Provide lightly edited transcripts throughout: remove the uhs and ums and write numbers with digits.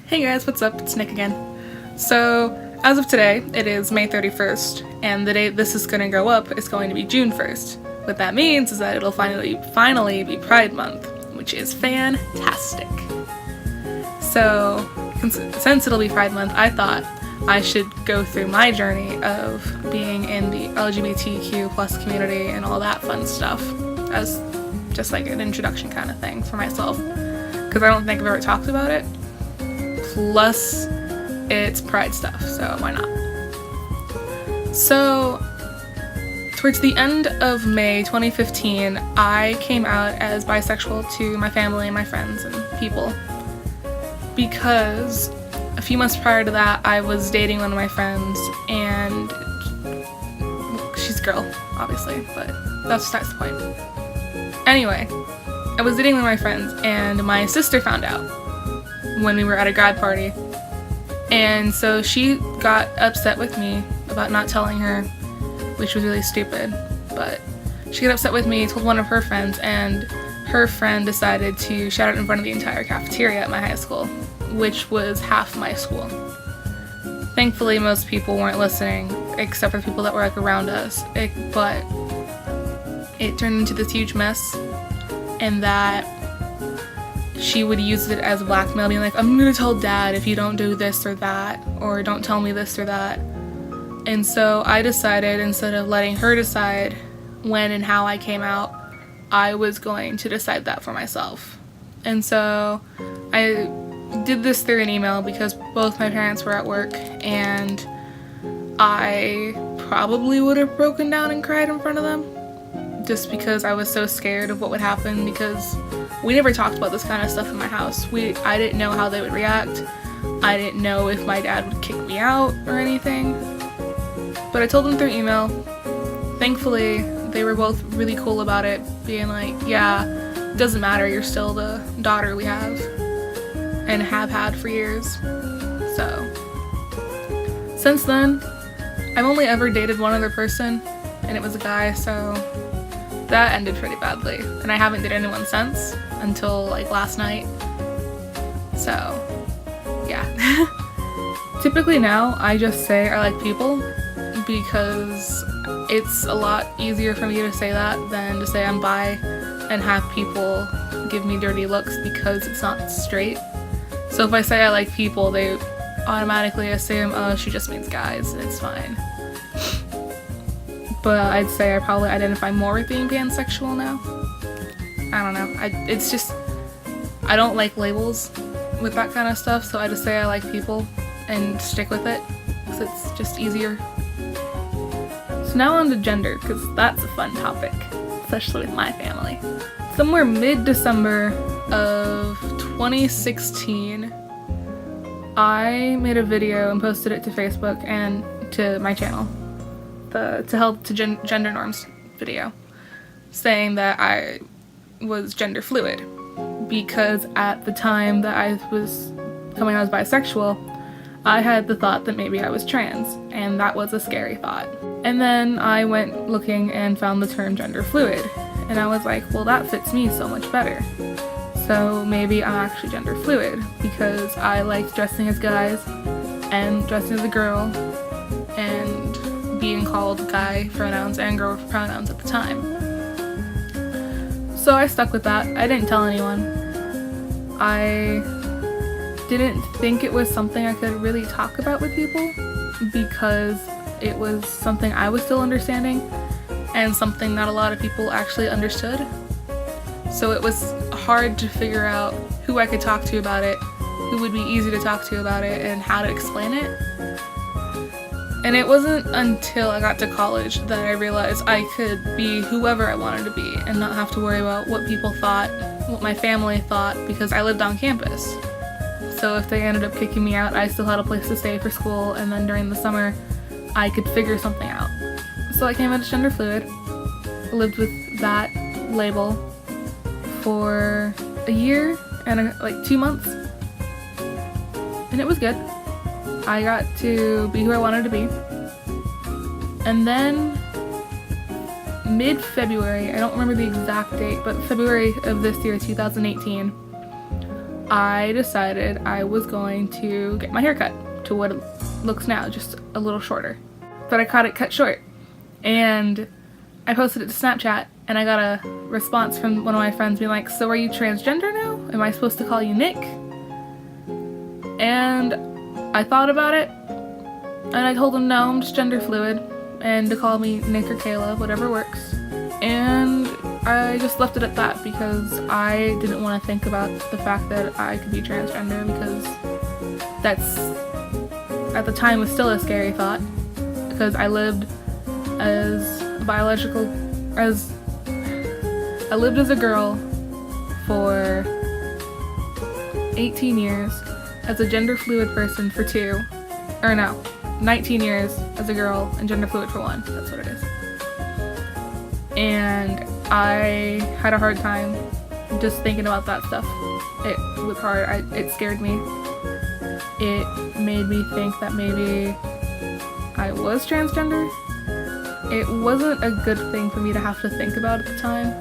Hey guys, what's up? It's Nick again. So, as of today, it is May 31st, and the date this is going to go up is going to be June 1st. What that means is that it'll finally be Pride Month, which is fantastic. So, since it'll be Pride Month, I thought I should go through my journey of being in the LGBTQ plus community and all that fun stuff as just like an introduction kind of thing for myself, because I don't think I've ever talked about it. Plus, it's Pride stuff, so why not? So, towards the end of May 2015, I came out as bisexual to my family and my friends and people, because a few months prior to that, I was dating one of my friends, and she's a girl, obviously, but that's the point. Anyway, I was dating one of my friends, and my sister found out when we were at a grad party, and so she got upset with me about not telling her, which was really stupid, but she got upset with me, told one of her friends, and her friend decided to shout it in front of the entire cafeteria at my high school, which was half my school. Thankfully, most people weren't listening, except for people that were like around us, but it turned into this huge mess, and that she would use it as blackmail, being like, I'm gonna tell dad if you don't do this or that, or don't tell me this or that. And so I decided, instead of letting her decide when and how I came out, I was going to decide that for myself. And so I did this through an email because both my parents were at work, and I probably would have broken down and cried in front of them, just because I was so scared of what would happen, because we never talked about this kind of stuff in my house. I didn't know how they would react. I didn't know if my dad would kick me out or anything. But I told them through email. Thankfully, they were both really cool about it, being like, yeah, it doesn't matter, you're still the daughter we have and have had for years. So, since then, I've only ever dated one other person, and it was a guy, so that ended pretty badly, and I haven't dated anyone since until like last night. So yeah. Typically now I just say I like people, because it's a lot easier for me to say that than to say I'm bi and have people give me dirty looks because it's not straight. So if I say I like people, they automatically assume, oh, she just means guys, and it's fine. But I'd say I probably identify more with being pansexual now. I don't know. It's just, I don't like labels with that kind of stuff, so I just say I like people and stick with it, because it's just easier. So now on to gender, because that's a fun topic, especially with my family. Somewhere mid-December of 2016, I made a video and posted it to Facebook and to my channel. To help to gender norms video, saying that I was gender fluid, because at the time that I was coming out as bisexual, I had the thought that maybe I was trans, and that was a scary thought. And then I went looking and found the term gender fluid, and I was like, well, that fits me so much better. So maybe I'm actually gender fluid, because I liked dressing as guys and dressing as a girl and being called guy pronouns and girl pronouns at the time. So I stuck with that. I didn't tell anyone. I didn't think it was something I could really talk about with people, because it was something I was still understanding and something not a lot of people actually understood. So it was hard to figure out who I could talk to about it, who would be easy to talk to about it, and how to explain it. And it wasn't until I got to college that I realized I could be whoever I wanted to be and not have to worry about what people thought, what my family thought, because I lived on campus. So if they ended up kicking me out, I still had a place to stay for school, and then during the summer, I could figure something out. So I came out as gender fluid, lived with that label for a year and like 2 months, and it was good. I got to be who I wanted to be. And then mid-February, I don't remember the exact date, but February of this year, 2018, I decided I was going to get my hair cut to what it looks now, just a little shorter. But I caught it cut short. And I posted it to Snapchat, and I got a response from one of my friends being like, so are you transgender now? Am I supposed to call you Nick? And I thought about it, and I told him no, I'm just gender fluid, and to call me Nick or Kayla, whatever works. And I just left it at that because I didn't want to think about the fact that I could be transgender, because that's, at the time, was still a scary thought, because I lived as a girl for 18 years, as a gender fluid person for 19 years as a girl and gender fluid for 1, that's what it is. And I had a hard time just thinking about that stuff. It was hard, it scared me. It made me think that maybe I was transgender. It wasn't a good thing for me to have to think about at the time,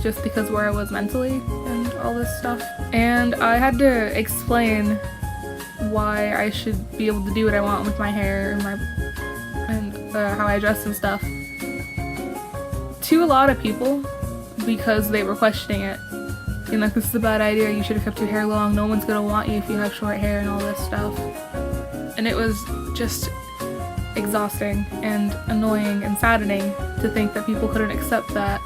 just because where I was mentally and all this stuff. And I had to explain why I should be able to do what I want with my hair and how I dress and stuff to a lot of people, because they were questioning it. You know, this is a bad idea, you should have kept your hair long, no one's gonna want you if you have short hair and all this stuff. And it was just exhausting and annoying and saddening to think that people couldn't accept that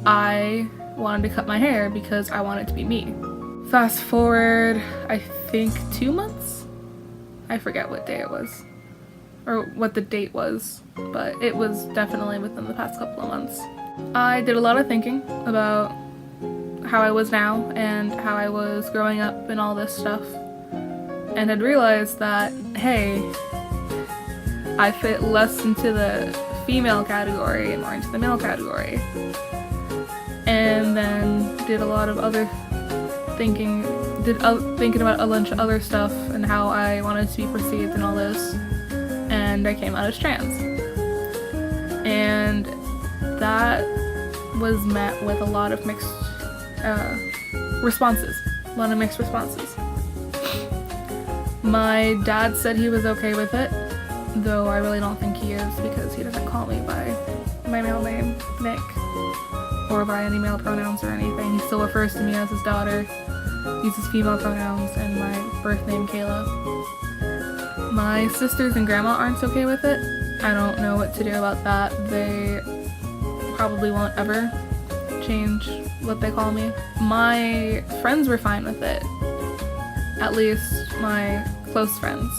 I wanted to cut my hair because I wanted to be me. Fast forward, I think 2 months? I forget what day it was, or what the date was, but it was definitely within the past couple of months. I did a lot of thinking about how I was now and how I was growing up and all this stuff, and had realized that, hey, I fit less into the female category and more into the male category. And then did a lot of other thinking about a bunch of other stuff and how I wanted to be perceived and all this. And I came out as trans. And that was met with a lot of mixed responses. A lot of mixed responses. My dad said he was okay with it, though I really don't think he is, because he doesn't call me by my male name, Nick, or by any male pronouns or anything. He still refers to me as his daughter, uses female pronouns, and my birth name, Kayla. My sisters and grandma aren't okay with it. I don't know what to do about that. They probably won't ever change what they call me. My friends were fine with it. At least my close friends.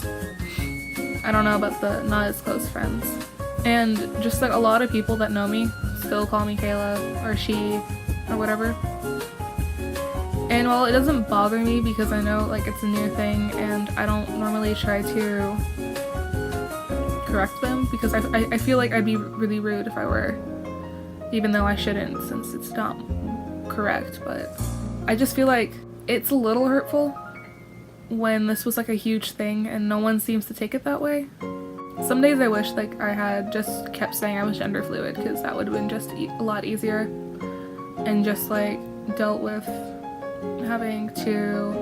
I don't know about the not as close friends. And just like a lot of people that know me still call me Kayla or she or whatever. And while it doesn't bother me because I know like it's a new thing and I don't normally try to correct them, because I feel like I'd be really rude if I were, even though I shouldn't since it's not correct, but I just feel like it's a little hurtful when this was like a huge thing and no one seems to take it that way. Some days I wish like I had just kept saying I was gender fluid, because that would have been just a lot easier, and just like dealt with having to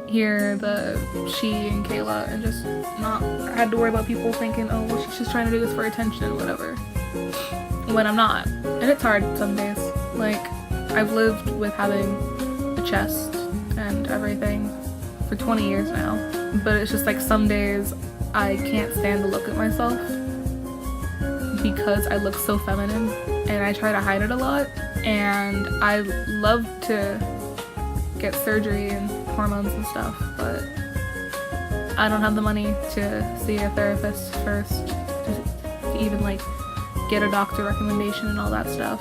hear the she and Kayla and just not had to worry about people thinking, oh well, she's just trying to do this for attention and whatever, when I'm not. And it's hard some days. Like, I've lived with having a chest and everything for 20 years now, but it's just like some days I can't stand to look at myself because I look so feminine and I try to hide it a lot. And I love to get surgery and hormones and stuff, but I don't have the money to see a therapist first to even like get a doctor recommendation and all that stuff.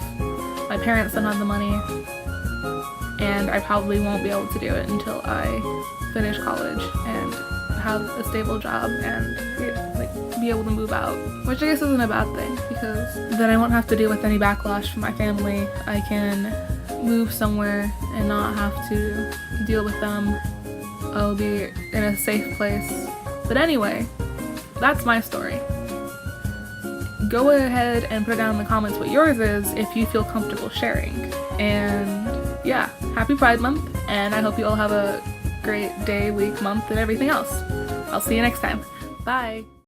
My parents don't have the money, and I probably won't be able to do it until I finish college and have a stable job and be able to move out, which I guess isn't a bad thing, because then I won't have to deal with any backlash from my family. I can move somewhere and not have to deal with them. I'll be in a safe place. But anyway, that's my story. Go ahead and put down in the comments what yours is if you feel comfortable sharing. And yeah, happy Pride Month. and I hope you all have a great day, week, month, and everything else. I'll see you next time. Bye!